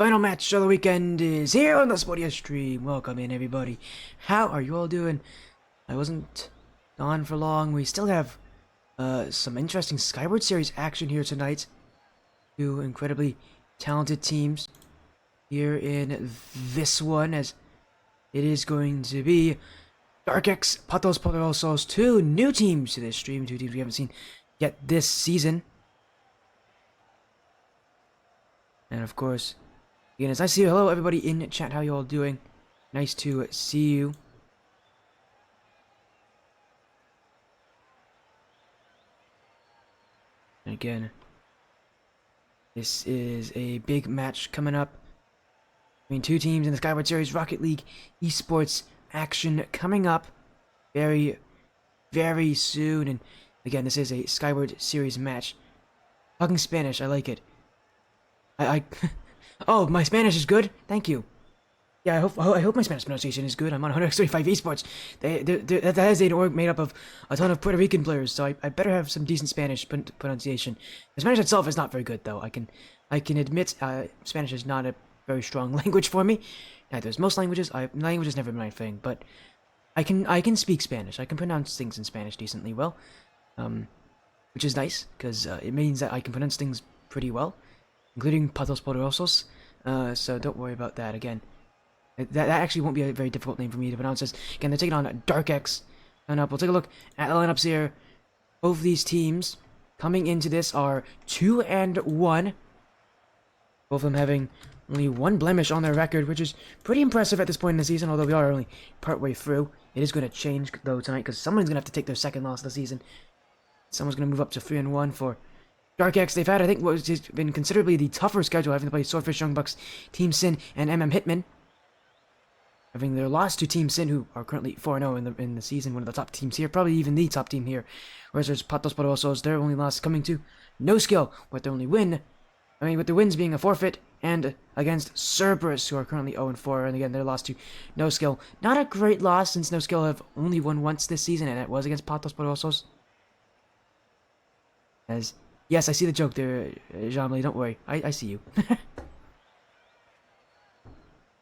Final match of the weekend is here on the Poderosos stream. Welcome in, everybody. How are you all doing? I wasn't gone for long. We still have some interesting Skyward series action here tonight. Two incredibly talented teams here in this one, as it is going to be Darkex, Patos, Poderosos, two new teams to this stream, two teams we haven't seen yet this season. And of course, again, it's nice to see you. Hello, everybody in chat. How you all doing? Nice to see you. And again, this is a big match coming up between two teams in the Skyward Series Rocket League esports action coming up very, very soon. And again, this is a Skyward Series match. Talking Spanish, I like it. Oh, my Spanish is good? Thank you. Yeah, I hope my Spanish pronunciation is good. I'm on 135 Esports. That is an org made up of a ton of Puerto Rican players, so I better have some decent Spanish pronunciation. The Spanish itself is not very good, though. I can admit Spanish is not a very strong language for me. Neither is most languages. Language has never been my thing, but I can speak Spanish. I can pronounce things in Spanish decently well, which is nice because it means that I can pronounce things pretty well, including Patos Poderosos. So don't worry about that. Again, that actually won't be a very difficult name for me to pronounce. This again, they're taking on Darkex. And we'll take a look at the lineups here. Both of these teams coming into this are 2-1. Both of them having only one blemish on their record, which is pretty impressive at this point in the season. Although we are only partway through, it is going to change though tonight because someone's going to have to take their second loss of the season. Someone's going to move up to 3-1 for Darkex. They've had, I think, what has been considerably the tougher schedule, having to play Swordfish Young Bucks, Team Sin, and Hitman. Having their lost to Team Sin, who are currently 4-0 in the season, one of the top teams here, probably even the top team here. Whereas there's Patos Poderosos, their only loss coming to No Skill, with their only win. With the wins being a forfeit, and against Cerberus, who are currently 0-4, and again, their loss to No Skill. Not a great loss, since No Skill have only won once this season, and it was against Patos Poderosos. As, yes, I see the joke there, Jean-Lee, don't worry, I see you.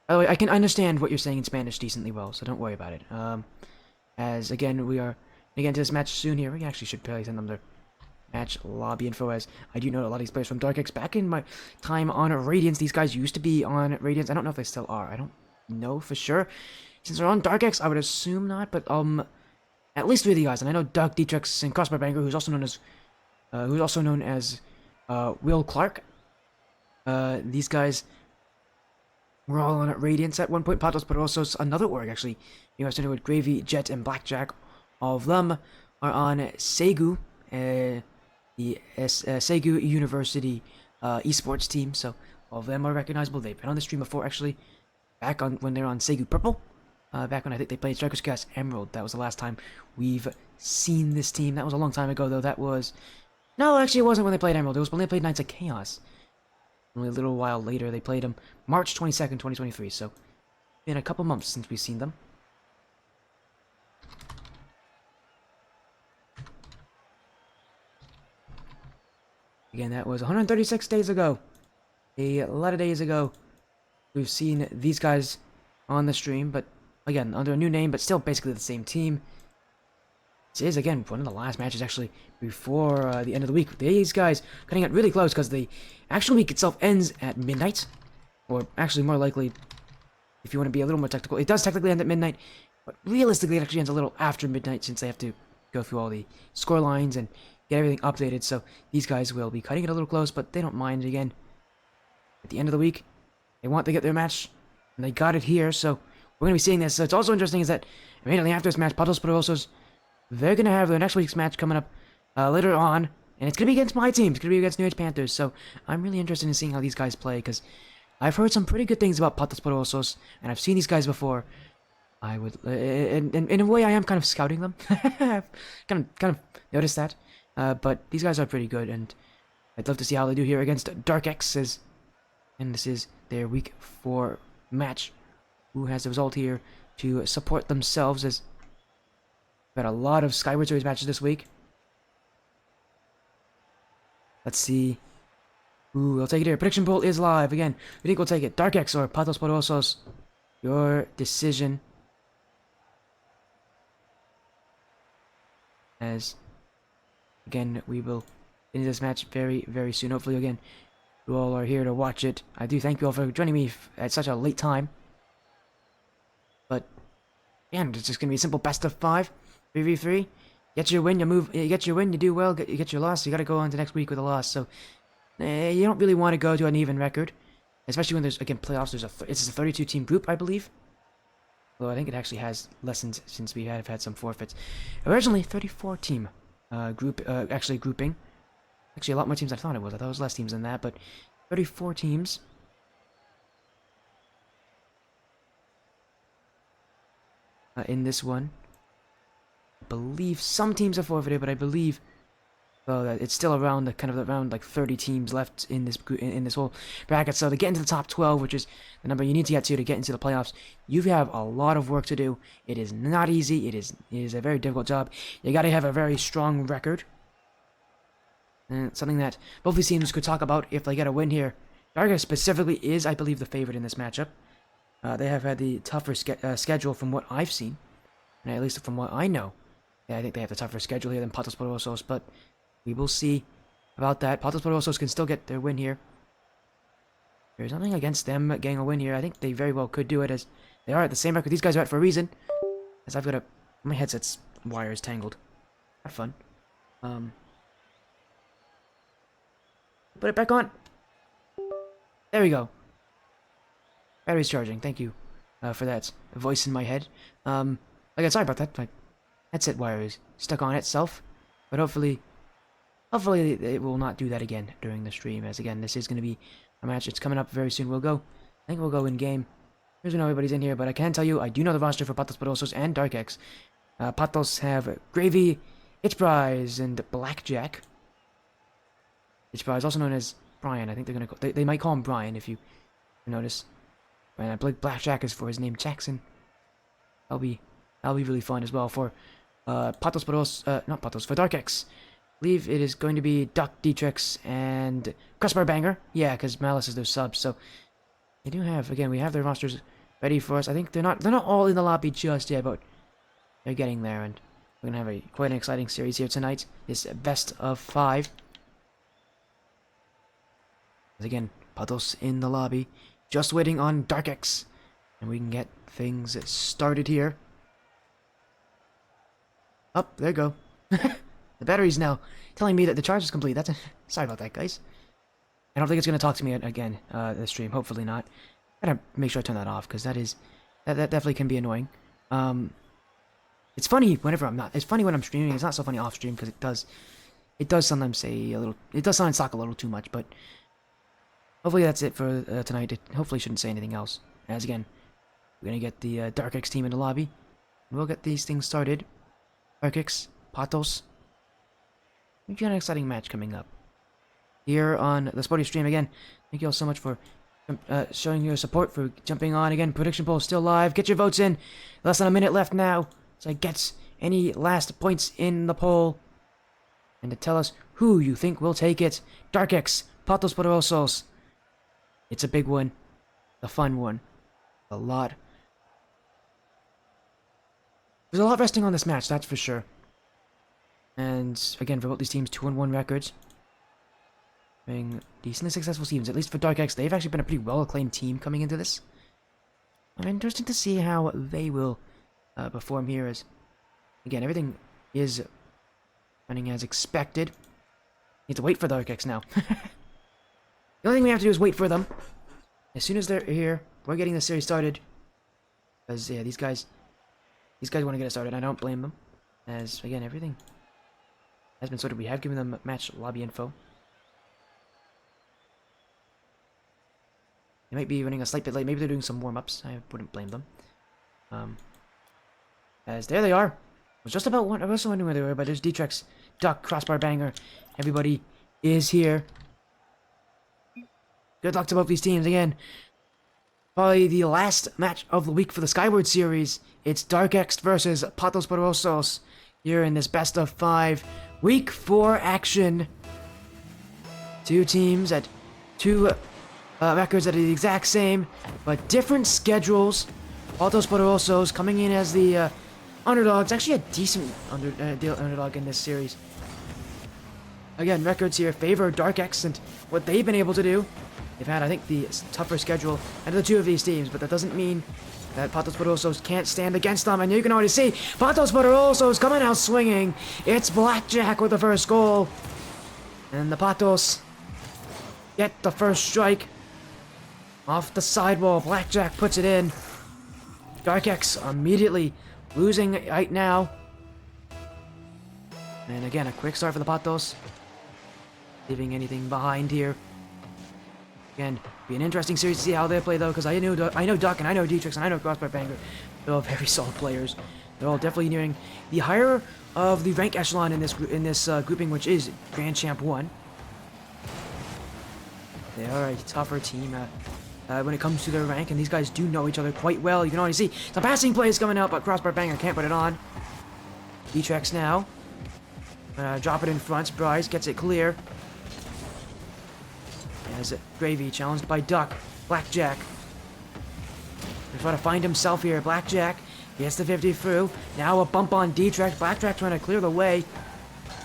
By the way, I can understand what you're saying in Spanish decently well, so don't worry about it. As, again, we are getting into this match soon here. We actually should probably send them their match lobby info, as I do know a lot of these players from Darkex. Back in my time on Radiance, these guys used to be on Radiance. I don't know if they still are. I don't know for sure. Since they're on Darkex, I would assume not, but, at least three of the guys. And I know Doug, Dietrich, and Crossbar Banger, who's also known as Will Clark. These guys were all on Radiance at one point. Patos Poderosos, another org actually. You guys know with Gravy, Jet, and Blackjack. All of them are on Segu, the Segu University esports team. So all of them are recognizable. They've been on the stream before actually. Back on when they're on Segu Purple. Back when I think they played Strikers Cast Emerald. That was the last time we've seen this team. That was a long time ago though. That was... No, actually it wasn't when they played Emerald. It was when they played Knights of Chaos. Only a little while later, they played them March 22nd, 2023, so been a couple months since we've seen them. Again, that was 136 days ago. A lot of days ago. We've seen these guys on the stream, but again, under a new name, but still basically the same team. This is, again, one of the last matches, actually, before the end of the week. These guys cutting it really close, because the actual week itself ends at midnight. Or, actually, more likely, if you want to be a little more technical, it does technically end at midnight, but realistically, it actually ends a little after midnight, since they have to go through all the score lines and get everything updated. So, these guys will be cutting it a little close, but they don't mind. Again, at the end of the week, they want to get their match, and they got it here, so we're going to be seeing this. So, it's also interesting is that immediately after this match, Patos Poderosos, they're going to have their next week's match coming up later on, and it's going to be against my team. It's going to be against New Age Panthers, so I'm really interested in seeing how these guys play, because I've heard some pretty good things about Patos Poderosos, and I've seen these guys before. I would, in a way, I am kind of scouting them. I've kind of noticed that, but these guys are pretty good, and I'd love to see how they do here against Darkex, and this is their week 4 match. Who has the result here to support themselves, as we've had a lot of Skyward Series matches this week. Let's see Ooh, we'll take it here. Prediction poll is live. Again, we think we'll take it. Darkex or Patos Poderosos. Your decision. As, again, we will end this match very, very soon. Hopefully, again, you all are here to watch it. I do thank you all for joining me at such a late time. But, again, it's just going to be a simple best of 5. 3v3. Get your win, you get your win, you do well. You get your loss, you got to go on to next week with a loss. So, you don't really want to go to an even record. Especially when there's, again, playoffs. It's a 32-team group, I believe. Although I think it actually has lessened since we have had some forfeits. Originally, 34-team grouping. Actually, a lot more teams than I thought it was. I thought it was less teams than that, but 34 teams. In this one. I believe some teams are forfeited, but I believe it's still around around like 30 teams left in this whole bracket. So to get into the top 12, which is the number you need to get into the playoffs, you have a lot of work to do. It is not easy. It is a very difficult job. You got to have a very strong record, and something that both these teams could talk about if they get a win here. Darkex specifically is, I believe, the favorite in this matchup. They have had the tougher schedule from what I've seen, and at least from what I know. Yeah, I think they have the tougher schedule here than Patos Poderosos, but we will see about that. Patos Poderosos can still get their win here. There's nothing against them getting a win here. I think they very well could do it, as they are at the same record. These guys are at for a reason. As I've got my headset's wire is tangled. Have fun. Put it back on. There we go. Battery's charging. Thank you for that voice in my head. Again, sorry about that. My headset wire is stuck on itself, but hopefully it will not do that again during the stream. As again, this is going to be a match. It's coming up very soon. I think we'll go in game. Here's when everybody's in here, but I can tell you, I do know the roster for Patos Poderosos and Darkex. Patos have Gravy, Itchprize, and Blackjack. Itchprize, also known as Brian. I think they might call him Brian if you notice. And I believe Blackjack is for his name Jackson. That'll be really fun as well for Patos Poderosos, not Patos, for Darkex. I believe it is going to be Duck, Dietrix, and Crossbar Banger. Yeah, because Malice is their sub, so they do have, again, we have their rosters ready for us. I think they're not all in the lobby just yet, but they're getting there, and we're gonna have quite an exciting series here tonight. This best of 5. As again, Patos in the lobby, just waiting on Darkex, and we can get things started here. Up, there you go. The battery's now telling me that the charge is complete. Sorry about that, guys. I don't think it's going to talk to me again, this stream. Hopefully not. I gotta make sure I turn that off, because that definitely can be annoying. It's funny whenever I'm not. It's funny when I'm streaming. It's not so funny off stream, because it does sometimes say a little. It does sometimes talk a little too much, but hopefully that's it for tonight. It hopefully shouldn't say anything else. As again, we're gonna get the Darkex team in the lobby, and we'll get these things started. Darkex, Patos. We've got an exciting match coming up here on the Sporty Stream. Again, thank you all so much for showing your support, for jumping on. Again, prediction poll still live. Get your votes in. Less than a minute left now, so get any last points in the poll, and to tell us who you think will take it. Darkex, Patos Poderosos. It's a big one, a fun one, a lot. There's a lot resting on this match, that's for sure. And again, for both these teams, 2-1 records. Being decently successful teams, at least for Darkex. They've actually been a pretty well-acclaimed team coming into this. And interesting to see how they will perform here, as again, everything is running as expected. Need to wait for Darkex now. The only thing we have to do is wait for them. As soon as they're here, we're getting the series started. Because yeah, these guys want to get it started. I don't blame them. As again, everything has been sorted. We have given them match lobby info. They might be running a slight bit late. Maybe they're doing some warm-ups. I wouldn't blame them. As there they are. I was just about I was wondering where they were, but there's Dietrix, Duck, Crossbar Banger. Everybody is here. Good luck to both these teams again. Probably the last match of the week for the Skyward series. It's Darkex versus Patos Poderosos here in this best of 5 week 4 action. Two teams that two records that are the exact same, but different schedules. Patos Poderosos coming in as the underdogs. Actually, a decent underdog in this series. Again, records here favor Darkex and what they've been able to do. They've had, I think, the tougher schedule out of the two of these teams, but that doesn't mean that Patos Poderosos can't stand against them. And you can already see Patos Poderosos coming out swinging. It's Blackjack with the first goal. And the Patos get the first strike. Off the sidewall, Blackjack puts it in. Darkex immediately losing right now. And again, a quick start for the Patos. Leaving anything behind here. Again, be an interesting series to see how they play though, because I know Duck and I know Darkex and I know Crossbar Banger. They're all very solid players. They're all definitely nearing the higher of the rank echelon in this grouping, which is Grand Champ 1. They are a tougher team when it comes to their rank, and these guys do know each other quite well. You can already see the passing play is coming out, but Crossbar Banger can't put it on. Darkex now. Drop it in front. Bryce gets it clear. As Gravy challenged by Duck. Blackjack. He's trying to find himself here. Blackjack gets the 50 through. Now a bump on Darkex. Blackjack trying to clear the way.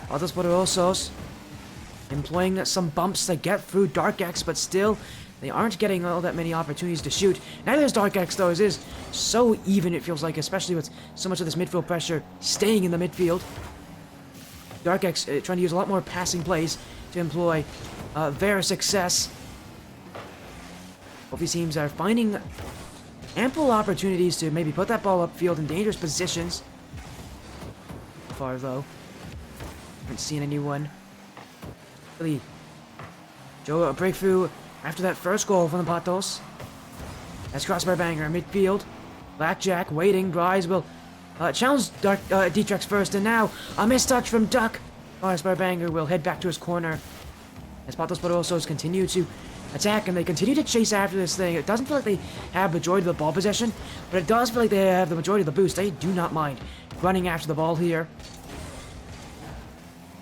Patos Poderosos employing some bumps to get through Darkex, but still they aren't getting all that many opportunities to shoot. Neither is Darkex though. It is so even, it feels like, especially with so much of this midfield pressure staying in the midfield. Darkex trying to use a lot more passing plays to employ their success. Both these teams are finding ample opportunities to maybe put that ball upfield in dangerous positions. So far though, haven't seen anyone really show a breakthrough after that first goal from the Patos. That's Crossbar Banger midfield. Blackjack waiting. Bryce will challenge Darkex first, and now a mistouch from Duck. Crossbar Banger will head back to his corner as Patos Poderosos continue to attack, and they continue to chase after this thing. It doesn't feel like they have the majority of the ball possession, but it does feel like they have the majority of the boost. They do not mind running after the ball here.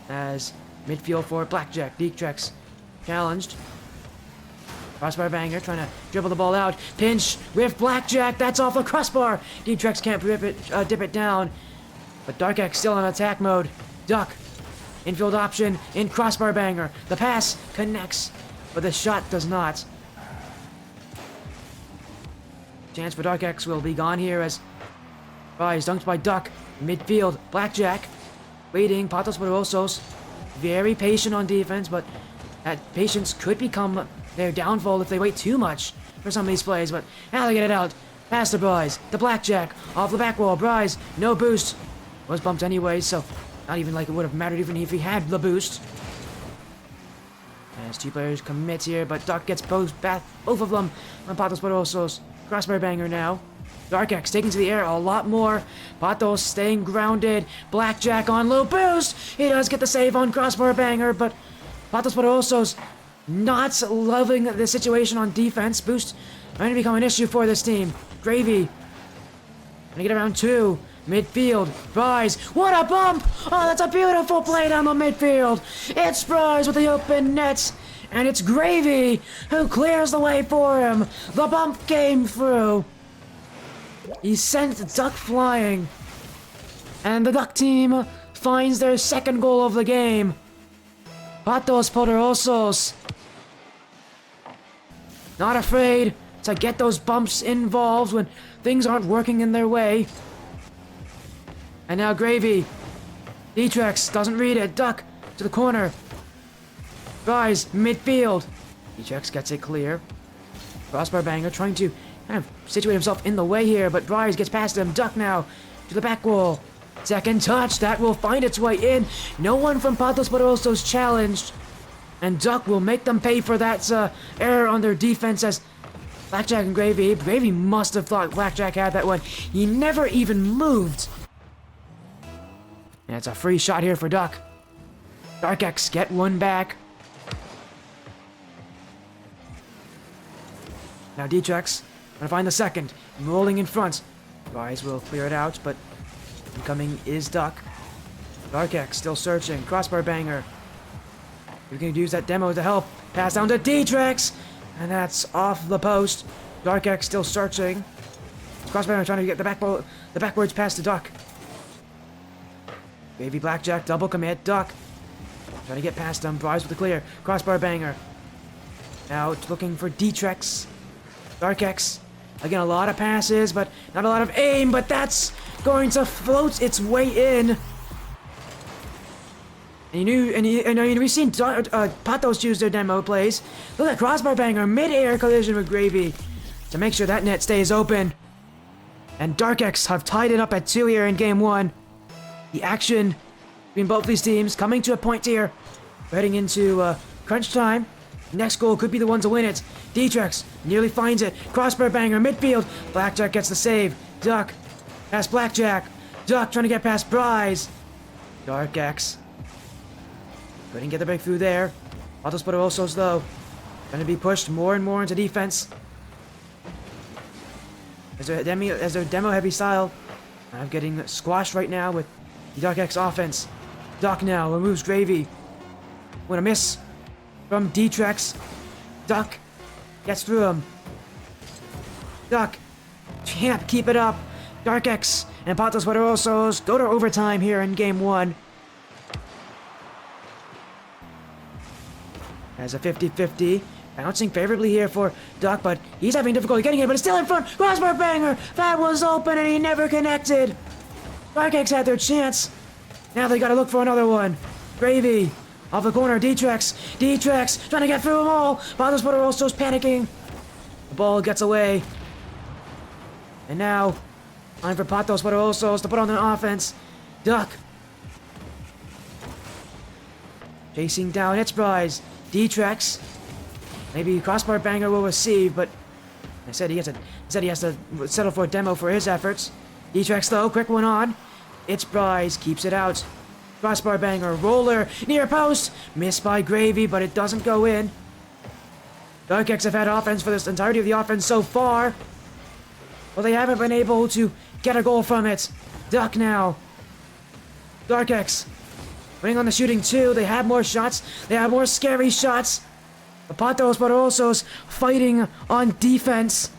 As midfield for Blackjack. Darkex challenged. Crossbar Banger trying to dribble the ball out. Pinch with Blackjack. That's off the crossbar. Darkex can't dip it down. But Darkex still in attack mode. Duck. Infield option in Crossbar Banger. The pass connects, but the shot does not. Chance for Darkex will be gone here as Rise dunked by Duck. Midfield. Blackjack. Waiting. Patos Poderosos. Very patient on defense, but that patience could become their downfall if they wait too much for some of these plays. But now they get it out. Pass to Bryce. The Blackjack. Off the back wall. Bryce. No boost. Was bumped anyway, so not even like it would have mattered even if he had the boost. As two players commit here, but Duck gets both of them on Patos Poderosos. Crossbar Banger now. Darkex taking to the air a lot more. Patos staying grounded. Blackjack on low boost. He does get the save on Crossbar Banger, but Patos Poderosos not loving the situation on defense. Boost going to become an issue for this team. Gravy gonna get around two. Midfield. Bryce. What a bump! Oh, that's a beautiful play down the midfield. It's Bryce with the open nets. And it's Gravy who clears the way for him. The bump came through. He sent Duck flying. And the Duck team finds their second goal of the game. Patos Poderosos not afraid to get those bumps involved when things aren't working in their way. And now Gravy. Darkex doesn't read it. Duck to the corner. Rise midfield. Darkex gets it clear. Crossbar Banger trying to kind of situate himself in the way here, but Bryce gets past him. Duck now to the back wall. Second touch. That will find its way in. No one from Patos Poderosos challenged. And Duck will make them pay for that error on their defense as Blackjack and Gravy. Gravy must have thought Blackjack had that one. He never even moved. And it's a free shot here for Duck. Darkex get one back. Now Darkex gonna find the second. Rolling in front. Rise will clear it out, but incoming is Duck. Darkex still searching. Crossbar Banger. We're gonna use that demo to help. Pass down to Darkex, and that's off the post. Darkex still searching. Crossbar trying to get the backwards pass to Duck. Baby Blackjack, double commit, Duck. Trying to get past him, Bryce with the clear. Crossbar banger. Now looking for Darkex. Darkex. Again, a lot of passes, but not a lot of aim, but that's going to float its way in. And we've seen Patos use their demo plays. Look at crossbar banger, mid-air collision with Gravy to make sure that net stays open. And Darkex have tied it up at 2 here in game 1. The action between both these teams coming to a point here. We're heading into crunch time. Next goal could be the one to win it. Darkex nearly finds it. Crossbar banger, midfield. Blackjack gets the save. Duck past Blackjack. Duck trying to get past Bryce. Darkex couldn't get the breakthrough there. Patos Poderosos though, going to be pushed more and more into defense. As their demo heavy style, I'm getting squashed right now with the Darkex offense. Duck now removes Gravy. What a miss from Darkex. Duck gets through him. Duck can't keep it up. Darkex and Patos Poderosos go to overtime here in game 1. As a 50-50, bouncing favorably here for Duck, but he's having difficulty getting it, but it's still in front. Crossbar banger! That was open and he never connected. Darkex had their chance. Now they gotta look for another one. Gravy off the corner. Darkex trying to get through them all. Patos Poderosos panicking. The ball gets away. And now, time for Patos Poderosos to put on their offense. Duck chasing down its prize. Darkex. Maybe crossbar banger will receive, but he has to settle for a demo for his efforts. Darkex though, quick one on. Its prize keeps it out. Crossbar banger, roller, near post. Missed by Gravy, but it doesn't go in. Darkex have had offense for this entirety of the offense so far. Well, they haven't been able to get a goal from it. Duck now. Darkex winning on the shooting too. They have more shots. They have more scary shots. The Patos Poderosos fighting on defense.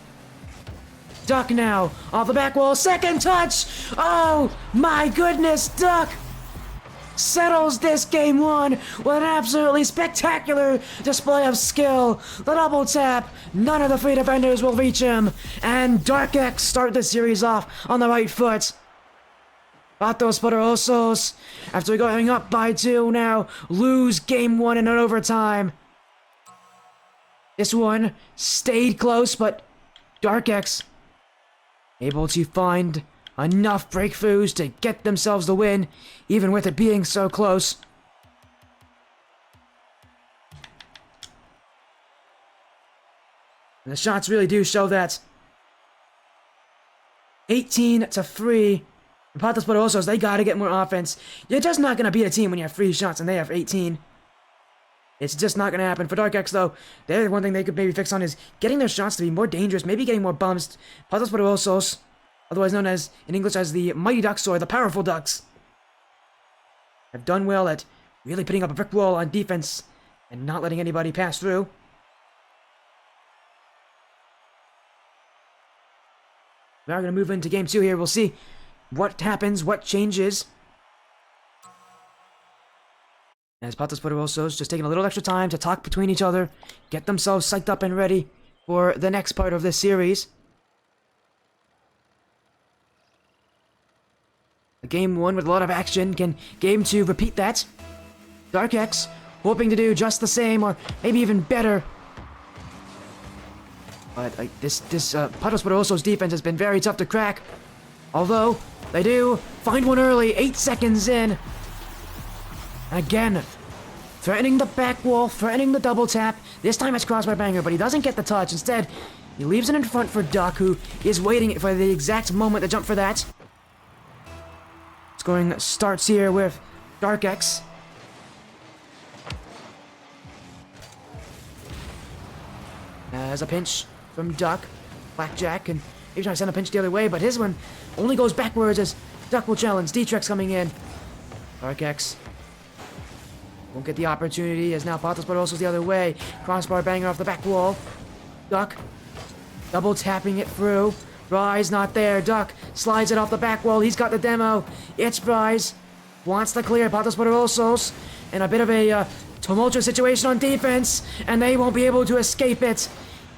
Duck now off the back wall. Second touch. Oh my goodness. Duck settles this game 1 with an absolutely spectacular display of skill. The double tap. None of the 3 defenders will reach him. And Darkex start the series off on the right foot. Patos Poderosos, after going up by 2 now, lose game 1 in an overtime. This one stayed close, but Darkex able to find enough breakthroughs to get themselves the win, even with it being so close. And the shots really do show that. 18-3. The Patos Poderosos, they gotta get more offense. You're just not gonna beat a team when you have 3 shots and they have 18. It's just not gonna happen. For Darkex, though, the one thing they could maybe fix on is getting their shots to be more dangerous, maybe getting more bumps. Patos Poderosos, otherwise known as, in English, as the Mighty Ducks or the Powerful Ducks, have done well at really putting up a brick wall on defense and not letting anybody pass through. Now we're gonna move into game 2 here. We'll see what happens, what changes. As Patos Poderosos just taking a little extra time to talk between each other, get themselves psyched up and ready for the next part of this series. A game 1 with a lot of action. Can game 2 repeat that? Darkex hoping to do just the same or maybe even better. But this Patos Poderosos defense has been very tough to crack. Although, they do find one early, 8 seconds in. And again, threatening the back wall, threatening the double tap. This time it's crossbar banger, but he doesn't get the touch. Instead, he leaves it in front for Duck, who is waiting for the exact moment to jump for that. Scoring starts here with Darkex. As a pinch from Duck. Blackjack, and he's trying to send a pinch the other way, but his one only goes backwards as Duck will challenge. Darkex coming in. Darkex Won't get the opportunity as now Patos Poderosos the other way. Crossbar banger off the back wall. Duck. Double tapping it through. Rise not there. Duck slides it off the back wall. He's got the demo. It's Rise. Wants to clear Patos Poderosos. In a bit of a tumultuous situation on defense. And they won't be able to escape it.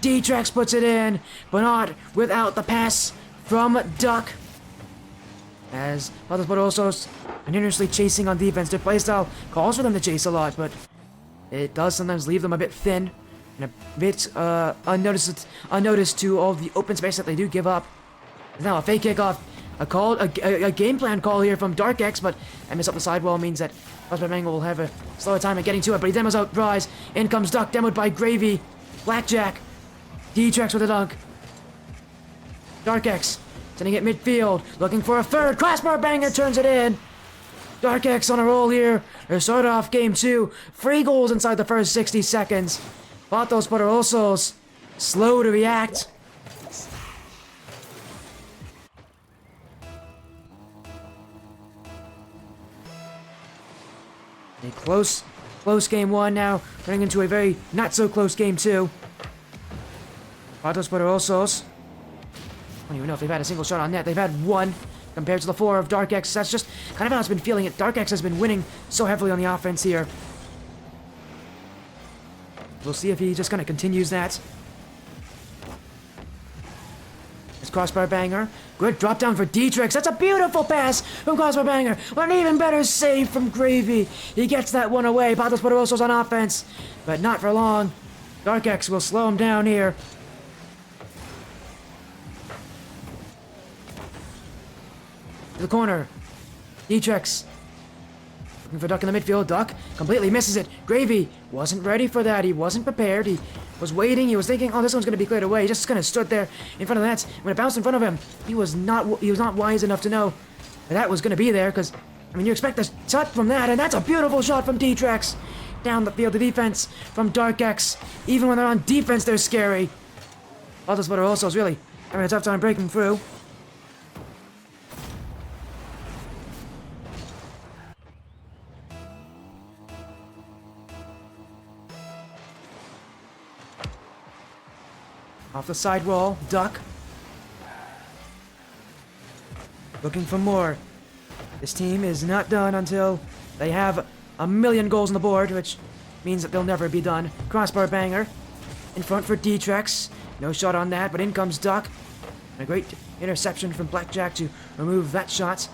Darkex puts it in. But not without the pass from Duck. As Patos Poderosos continuously chasing on defense. Their playstyle calls for them to chase a lot, but it does sometimes leave them a bit thin and a bit unnoticed to all the open space that they do give up. Now a fake kickoff, a game plan call here from Darkex, but I miss up the sidewall means that Crossbar Banger will have a slower time at getting to it, but he demos out Rise. In comes Duck, demoed by Gravy. Blackjack. Darkex with a dunk. Darkex sending it midfield, looking for a third. Crossbar Banger turns it in. Darkex on a roll here. They start off game 2. 3 goals inside the first 60 seconds. Patos Poderosos slow to react. A close game 1 now, turning into a very not so close game 2. Patos Poderosos. I don't even know if they've had a single shot on net. They've had 1 compared to the 4 of Darkex. That's just kind of how it's been feeling it. Darkex has been winning so heavily on the offense here. We'll see if he just kind of continues that. It's Crossbar Banger. Good drop down for Darkex. That's a beautiful pass from Crossbar Banger. But an even better save from Gravy. He gets that one away. Patos Poderosos on offense. But not for long. Darkex will slow him down here. To the corner. Darkex. Looking for Duck in the midfield. Duck completely misses it. Gravy wasn't ready for that. He wasn't prepared. He was waiting. He was thinking, oh, this one's going to be cleared away. He just kind of stood there in front of the net. When it bounced in front of him, he was not wise enough to know that was going to be there. Because, I mean, you expect a shot from that. And that's a beautiful shot from Darkex. Down the field, the defense from Darkex. Even when they're on defense, they're scary. Patos Poderosos is really having a tough time breaking through. Off the side wall, Duck. Looking for more. This team is not done until they have 1,000,000 goals on the board, which means that they'll never be done. Crossbar Banger. In front for Darkex. No shot on that, but in comes Duck. And a great interception from Blackjack to remove that shot.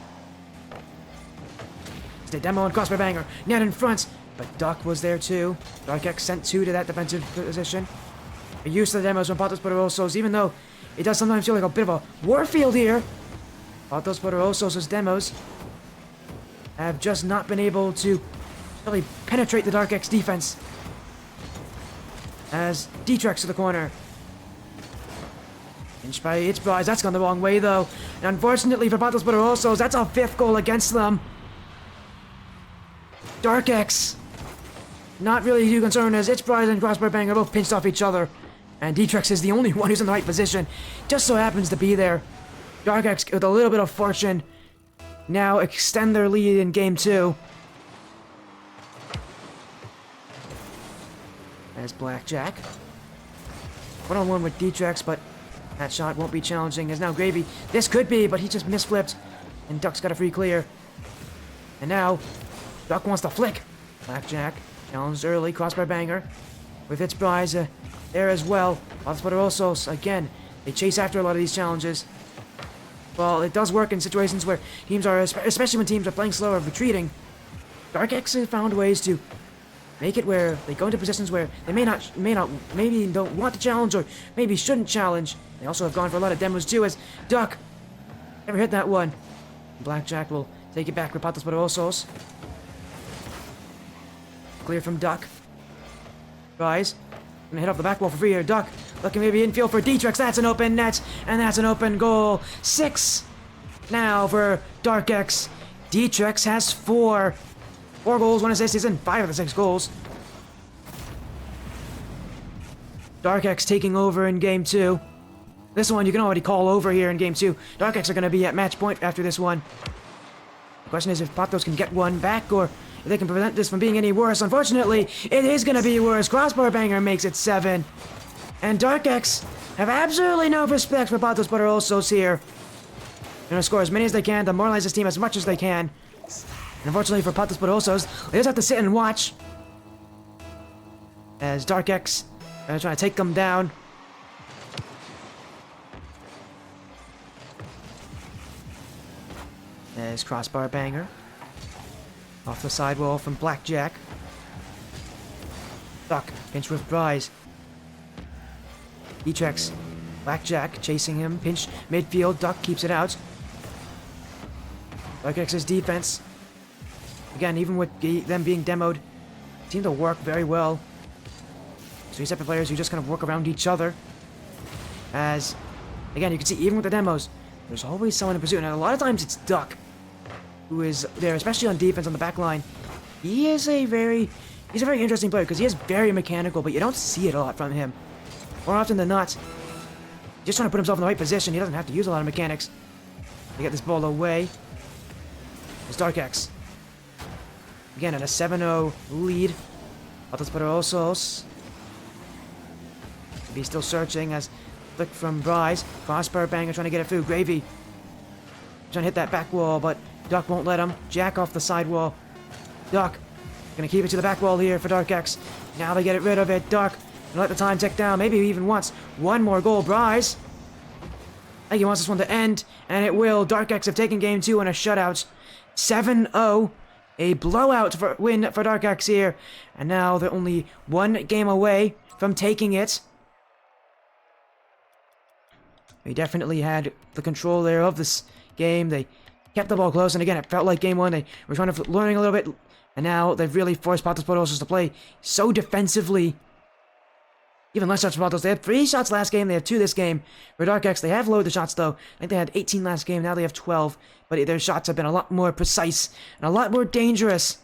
It's a demo on Crossbar Banger. Net in front, but Duck was there too. Darkex sent 2 to that defensive position. A use of the demos from Patos Poderosos, even though it does sometimes feel like a bit of a war field here. Patos Poderosos' demos have just not been able to really penetrate the Darkex defense. As Darkex to the corner. Inch by inch, guys. That's gone the wrong way, though. And unfortunately for Patos Poderosos, that's a 5th goal against them. Darkex not really too concerned as Itchprize and Crossbar Banger both pinched off each other. And Darkex is the only one who's in the right position. Just so happens to be there. Darkex, with a little bit of fortune, now extend their lead in game 2. As Blackjack. 1-on-1 with Darkex, but that shot won't be challenging. As now Gravy. This could be, but he just misflipped. And Duck's got a free clear. And now, Duck wants to flick. Blackjack challenged early. Crossbar Banger. With its prize there as well. Patos Poderosos, again, they chase after a lot of these challenges. Well, it does work in situations where teams are, especially when teams are playing slow or retreating. Darkex has found ways to make it where they go into positions where they maybe don't want to challenge or maybe shouldn't challenge. They also have gone for a lot of demos too, as Duck never hit that one. Blackjack will take it back with Patos Poderosos. Clear from Duck. Rise. Gonna hit off the back wall for free here. Duck looking maybe infield for Darkex. That's an open net. And that's an open goal. 6 now for Darkex. Darkex has 4. 4 goals, 1 assist. He's in 5 of the 6 goals. Darkex taking over in game 2. This one you can already call over here in game 2. Darkex are going to be at match point after this one. The question is if Patos can get one back or if they can prevent this from being any worse. Unfortunately, it is going to be worse. Crossbar Banger makes it 7. And Darkex have absolutely no respect for Patos Poderosos here. They're going to score as many as they can, demoralize this team as much as they can. And unfortunately for Patos Poderosos, they just have to sit and watch as Darkex are trying to take them down. There's Crossbar Banger. Off the sidewall from Blackjack. Duck, pinch with Bryce. Darkex, Blackjack chasing him, pinch midfield, Duck keeps it out. Darkex's defense, again, even with them being demoed, seem to work very well. 3 separate players who just kind of work around each other. As, again, you can see even with the demos, there's always someone in pursuit, and a lot of times it's Duck who is there, especially on defense on the back line. He's a very interesting player because he is very mechanical, but you don't see it a lot from him. More often than not, just trying to put himself in the right position. He doesn't have to use a lot of mechanics to get this ball away. It's Darkex. Again, at a 7-0 lead. Patos Poderosos. He's still searching as flick from Bryce. Crossbar Banger trying to get it through. Gravy trying to hit that back wall, but Duck won't let him. Jack off the sidewall. Duck gonna keep it to the back wall here for Darkex. Now they get rid of it. Duck gonna let the time tick down. Maybe he even wants one more goal. Bryce, I think he wants this one to end, and it will. Darkex have taken game 2 in a shutout. 7-0. A blowout win for Darkex here. And now they're only 1 game away from taking it. They definitely had the control there of this game. They kept the ball close, and again, it felt like game 1. They were trying to learning a little bit, and now they've really forced Patos Poderosos to play so defensively. Even less shots for Patos. They had 3 shots last game. They have 2 this game. For Darkex, they have lowered the shots, though. I think they had 18 last game. Now they have 12. But their shots have been a lot more precise and a lot more dangerous.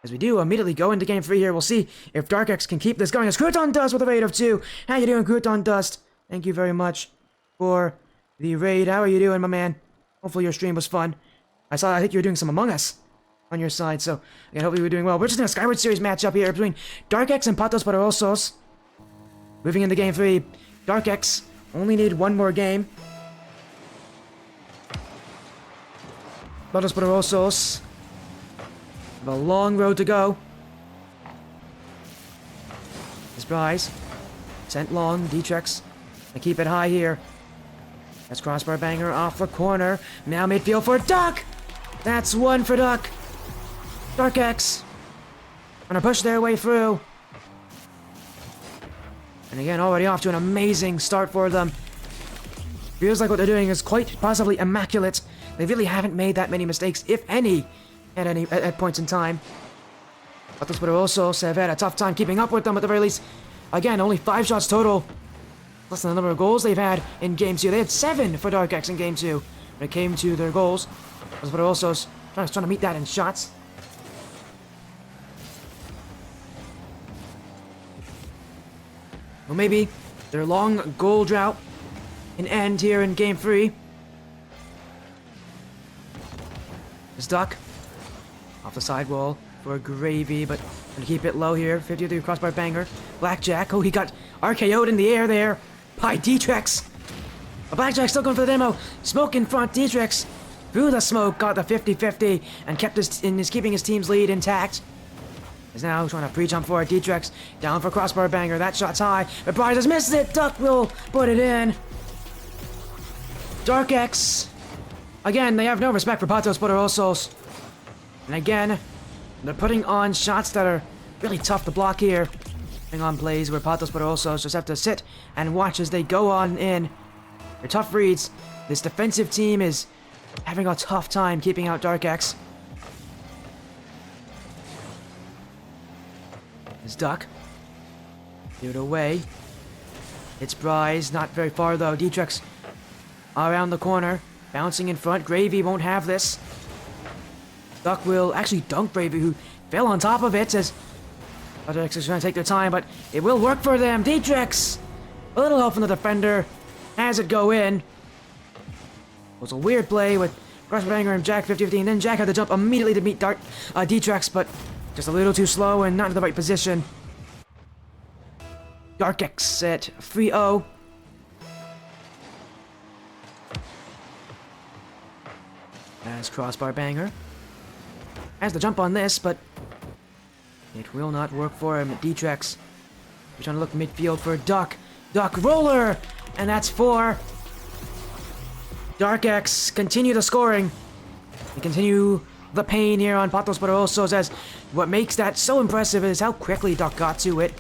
As we do immediately go into game 3 here, we'll see if Darkex can keep this going. As Crouton Dust with a raid of 2. How you doing, Crouton Dust? Thank you very much for the raid. How are you doing, my man? Hopefully your stream was fun. I think you were doing some Among Us on your side, so again, hopefully we're doing well. We're just in a Skyward Series matchup here between Darkex and Patos Poderosos. Moving into game 3, Darkex only need 1 more game. Patos Poderosos have a long road to go. This Bryce sent long. Darkex they keep it high here. That's Crossbar Banger off the corner. Now midfield for Duck. That's 1 for Duck. Darkex gonna push their way through. And again, already off to an amazing start for them. Feels like what they're doing is quite possibly immaculate. They really haven't made that many mistakes, if any, at points in time. Patos Poderosos have had a tough time keeping up with them at the very least. Again, only 5 shots total. Less than the number of goals they've had in game 2. They had 7 for Darkex in game 2 when it came to their goals. Patos Poderosos trying to meet that in shots. Well, maybe their long goal drought can end here in game 3. This Duck off the sidewall for Gravy, but gonna keep it low here. 53 Crossbar Banger. Blackjack. Oh, he got RKO'd in the air there by Darkex. But Blackjack still going for the demo. Smoke in front. Darkex through the smoke got the 50-50 and kept keeping his team's lead intact. Is now trying to pre-jump for it. Darkex down for Crossbar Banger. That shot's high, but Bryce has missed it. Duck will put it in. Darkex. Again, they have no respect for Patos Poderosos. And again, they're putting on shots that are really tough to block here. Putting on plays where Patos Poderosos just have to sit and watch as they go on in. They're tough reads. This defensive team is having a tough time keeping out Darkex. It's Duck. Give it away. It's Bryce. Not very far though. Darkex around the corner. Bouncing in front. Gravy won't have this. Duck will actually dunk Gravy, who fell on top of it as Darkex is trying to take their time, but it will work for them. Darkex, a little help from the defender. Has it go in. It was a weird play with Crossbar Banger and Jack 50-50, and then Jack had to jump immediately to meet Darkex, but just a little too slow and not in the right position. Darkex at 3-0. As Crossbar Banger has the jump on this, but it will not work for him. Darkex, we're trying to look midfield for Duck Roller, and that's 4. Darkex continue the scoring and continue the pain here on Patos Poderosos, as what makes that so impressive is how quickly Duck got to it.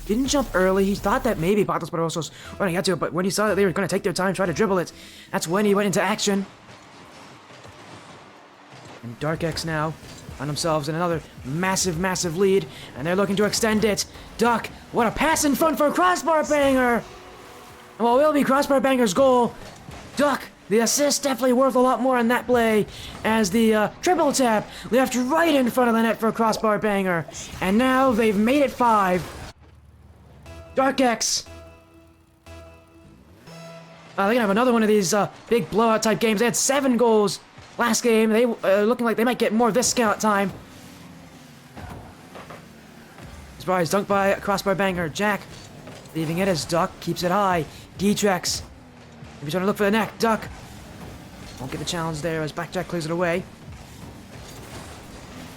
Didn't jump early. He thought that maybe Patos Poderosos were going to get to it, but when he saw that they were going to take their time, try to dribble it, that's when he went into action. And Darkex now on themselves in another massive lead, and they're looking to extend it. Duck, what a pass in front for Crossbar Banger! And what will be Crossbar Banger's goal, Duck, the assist definitely worth a lot more in that play, as the triple tap left right in front of the net for Crossbar Banger. And now they've made it 5. Darkex. They're gonna have another one of these big blowout type games. They had 7 goals last game. They looking like they might get more this time. Surprise dunk by Crossbar Banger. Jack leaving it as Duck keeps it high. Darkex. If you're trying to look for the neck, Duck won't get the challenge there as Blackjack clears it away.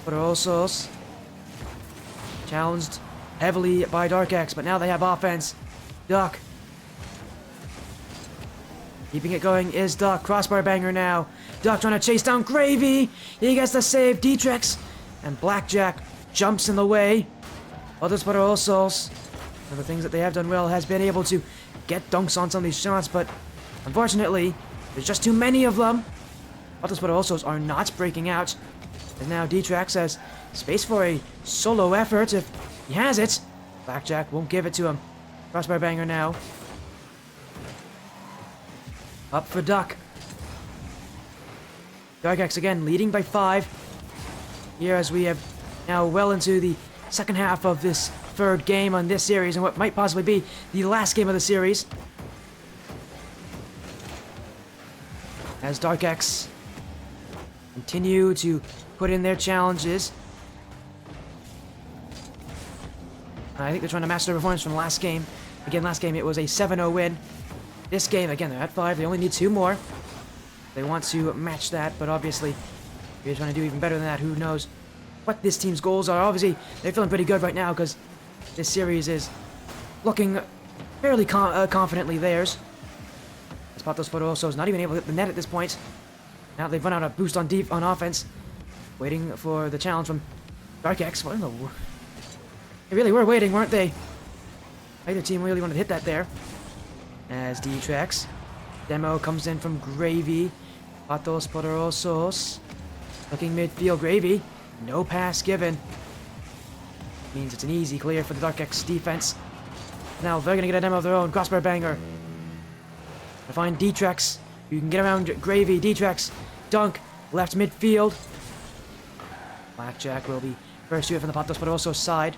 Poderosos challenged heavily by Darkex, but now they have offense. Duck keeping it going is Duck. Crossbar Banger now. Duck trying to chase down Gravy. He gets the save. Darkex and Blackjack jumps in the way. Others Poderosos, one of the things that they have done well has been able to get dunks on some of these shots, but unfortunately, there's just too many of them. Patos Poderosos are not breaking out. And now Darkex has space for a solo effort if he has it. Blackjack won't give it to him. Crossbar Banger now. Up for Duck. Darkex again leading by 5. Here as we have now well into the second half of this 3rd game on this series, and what might possibly be the last game of the series. As Darkex continue to put in their challenges. I think they're trying to match their performance from last game. Again, last game it was a 7-0 win. This game, again, they're at 5. They only need 2 more. They want to match that, but obviously, if you're trying to do even better than that, who knows what this team's goals are. Obviously, they're feeling pretty good right now because this series is looking fairly confidently theirs. As Patos Poderosos not even able to hit the net at this point. Now they've run out of boost on offense. Waiting for the challenge from Darkex. What in the world? They really were waiting, weren't they? Either team really wanted to hit that there. As Darkex. Demo comes in from Gravy. Patos Poderosos. Looking midfield. Gravy. No pass given. Means it's an easy clear for the Darkex defense. Now they're going to get a demo of their own. Crossbar Banger. To find Darkex. You can get around Gravy. Darkex. Dunk. Left midfield. Blackjack will be first to it from the Patos Poderosos side.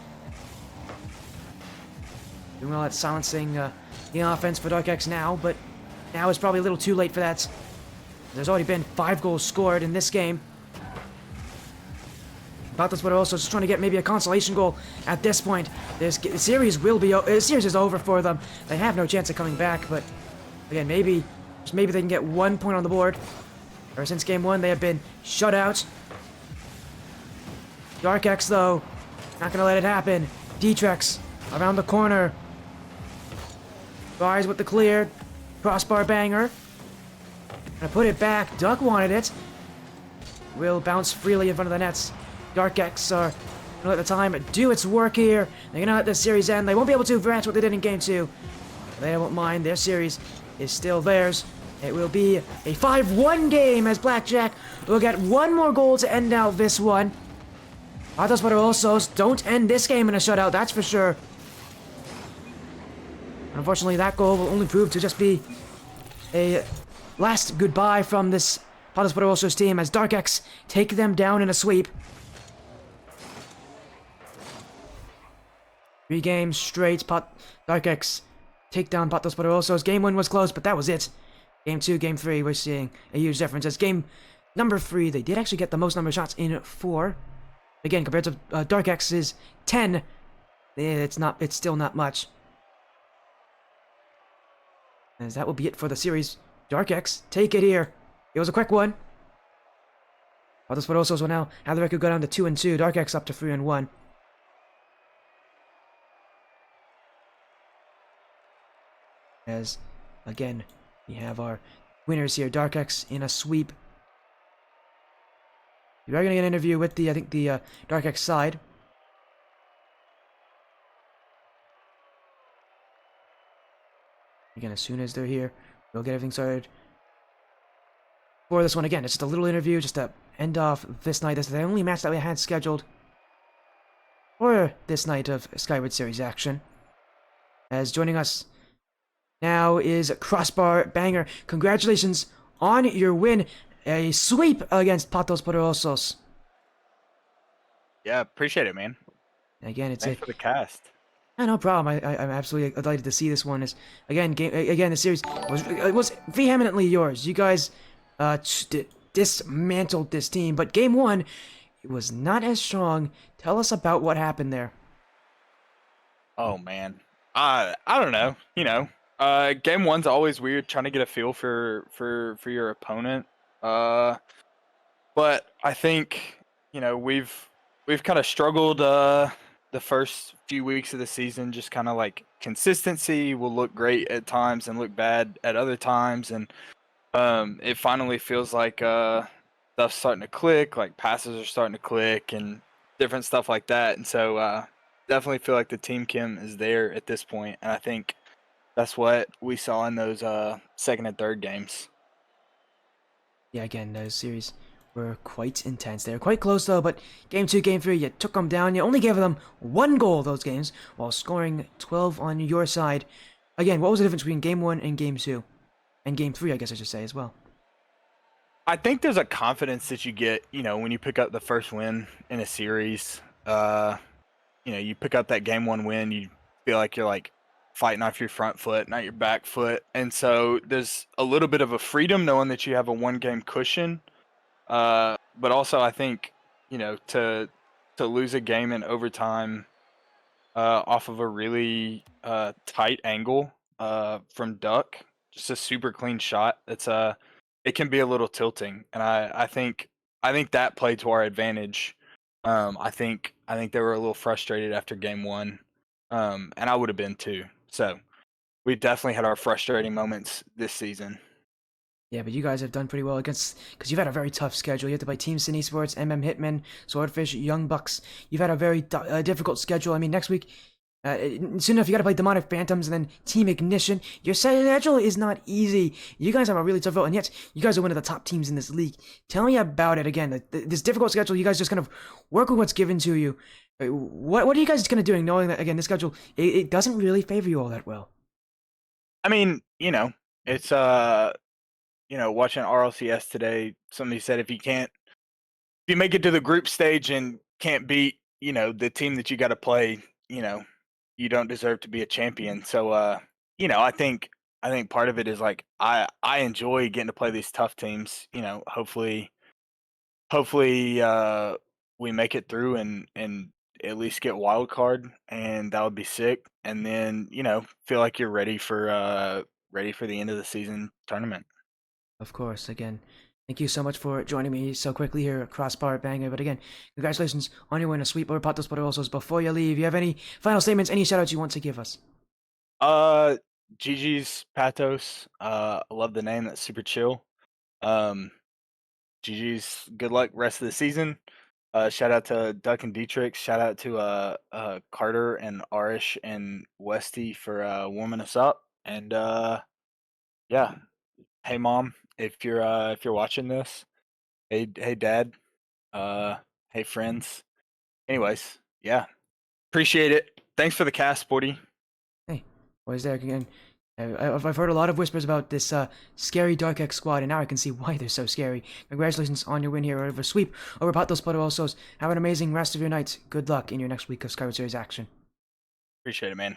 Doing well at silencing the offense for Darkex now, but now is probably a little too late for that. There's already been 5 goals scored in this game. Patos Poderosos just trying to get maybe a consolation goal at this point. The series is over for them. They have no chance of coming back, but again, maybe they can get 1 point on the board. Ever since game 1, they have been shut out. Darkex, though, not gonna let it happen. Darkex around the corner. Bars with the clear. Crossbar Banger. Gonna put it back. Duck wanted it. Will bounce freely in front of the nets. Darkex are gonna let the time do its work here. They're gonna let this series end. They won't be able to match what they did in game 2. They won't mind. Their series is still theirs. It will be a 5-1 game as Blackjack will get 1 more goal to end out this one. Patos Poderosos don't end this game in a shutout, that's for sure. Unfortunately, that goal will only prove to just be a last goodbye from this Patos Poderosos team as Darkex take them down in a sweep. 3 games straight, Darkex take down Patos Poderosos. Game 1 was close, but that was it. Game 2, Game 3, we're seeing a huge difference as Game number 3. They did actually get the most number of shots in 4. Again, compared to Darkex's 10, it's still not much. As that will be it for the series. Darkex, take it here. It was a quick one. Patos Poderosos will now have the record go down to 2-2. Darkex up to 3-1. As, again, we have our winners here. Darkex in a sweep. We are going to get an interview with the Darkex side. Again, as soon as they're here, we'll get everything started. For this one, again, it's just a little interview just to end off this night. This is the only match that we had scheduled for this night of Skyward Series action. As joining us now is Crossbar Banger. Congratulations on your win. A sweep against Patos Poderosos. Yeah, appreciate it, man. Again, it's Thanks for the cast. No problem. I'm absolutely delighted to see this one. Is again, the series was vehemently yours. You guys dismantled this team, but game 1, it was not as strong. Tell us about what happened there. Oh man, I don't know. Game 1's always weird, trying to get a feel for your opponent. But I think we've kind of struggled the first few weeks of the season. Just kind of like consistency will look great at times and look bad at other times, and it finally feels like stuff's starting to click, like passes are starting to click and different stuff like that. And so definitely feel like the team chem is there at this point, and I think that's what we saw in those second and third games. Yeah, again, those series were quite intense. They were quite close though, but game 2, game 3, you took them down. You only gave them 1 goal those games, while scoring 12 on your side. Again, what was the difference between game 1 and game 2? And game 3, I guess I should say as well. I think there's a confidence that you get, when you pick up the first win in a series. You pick up that game 1 win, you feel like you're like fighting off your front foot, not your back foot. And so there's a little bit of a freedom knowing that you have a 1-game cushion. But also I think, to lose a game in overtime off of a really tight angle from Duck, just a super clean shot. It can be a little tilting, and I think that played to our advantage. I think they were a little frustrated after game 1, and I would have been too. So we definitely had our frustrating moments this season. Yeah, but you guys have done pretty well because you've had a very tough schedule. You have to play Team Sin Esports, Hitmen, Swordfish, Young Bucks. You've had a very difficult schedule. I mean, next week, soon enough, you got to play Demonic Phantoms and then Team Ignition. Your schedule is not easy. You guys have a really tough role, and yet you guys are one of the top teams in this league. Tell me about it again. This difficult schedule, you guys just kind of work with what's given to you. What are you guys kind of doing, knowing that, again, this schedule, it doesn't really favor you all that well? I mean, it's watching RLCS today, somebody said if you make it to the group stage and can't beat, the team that you got to play, you don't deserve to be a champion. So, I think part of it is like I enjoy getting to play these tough teams. Hopefully, we make it through and at least get wild card, and that would be sick. And then feel like you're ready for the end of the season tournament. Of course, again, thank you so much for joining me so quickly here at Crossbar Banger. But again, congratulations on your win, a sweep over Patos Poderosos. Before you leave, you have any final statements, any shoutouts you want to give us? GG's Patos. I love the name. That's super chill. GG's. Good luck rest of the season. Shout out to Duck and Dietrich. Shout out to Carter and Arish and Westy for warming us up. And yeah. Hey mom, if you're watching this, hey dad, hey friends. Anyways, yeah, appreciate it. Thanks for the cast, Sporty. Hey, always there again. I've heard a lot of whispers about this scary Darkex squad, and now I can see why they're so scary. Congratulations on your win here over sweep over Patos Poderosos. Have an amazing rest of your night. Good luck in your next week of Skyward Series action. Appreciate it, man.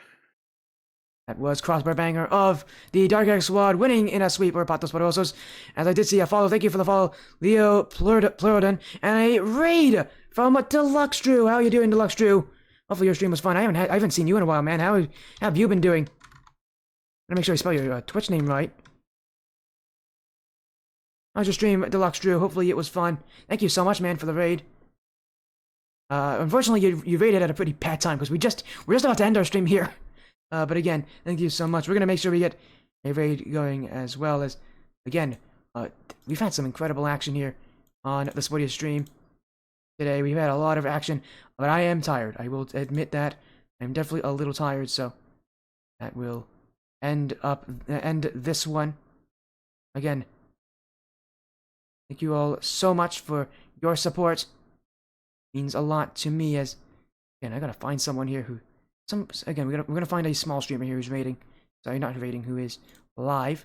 That was Crossbar Banger of the Darkex squad winning in a sweep over Patos Poderosos. As I did see a follow, thank you for the follow, Leo Pleurodon, and a raid from Deluxe Drew. How are you doing, Deluxe Drew? Hopefully your stream was fun. I haven't seen you in a while, man. How have you been doing? Let me make sure I spell your Twitch name right. How's your stream, Deluxe Drew? Hopefully it was fun. Thank you so much, man, for the raid. Unfortunately, you raided at a pretty bad time because we're just about to end our stream here. But again, thank you so much. We're gonna make sure we get a raid going as well as, again, we've had some incredible action here on the Sportiest stream today. We've had a lot of action, but I am tired. I will admit that. I'm definitely a little tired, so that will end this one. Again, thank you all so much for your support. It means a lot to me as, again, I gotta find someone here who, again, we're gonna find a small streamer here who's raiding. Sorry, not raiding, who is live.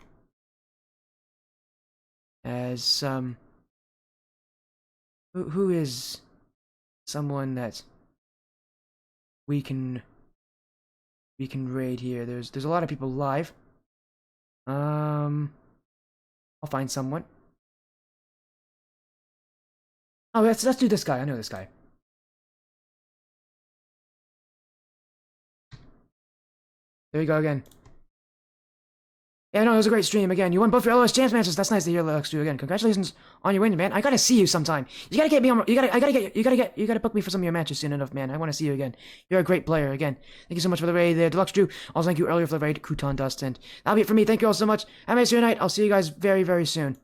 As, who is someone that we can raid here. There's a lot of people live. I'll find someone. Oh, let's do this guy. I know this guy. There we go again. Yeah, no, it was a great stream again. You won both your LOS champs matches. That's nice to hear, Lex, do again. Congratulations on your win, man. I gotta see you sometime. You gotta get me on. You gotta book me for some of your matches soon enough, man. I want to see you again. You're a great player again. Thank you so much for the raid there, Deluxe Drew. Also, thank you earlier for the raid, Crouton Dust, and that'll be it for me. Thank you all so much. Have a nice night. I'll see you guys very, very soon.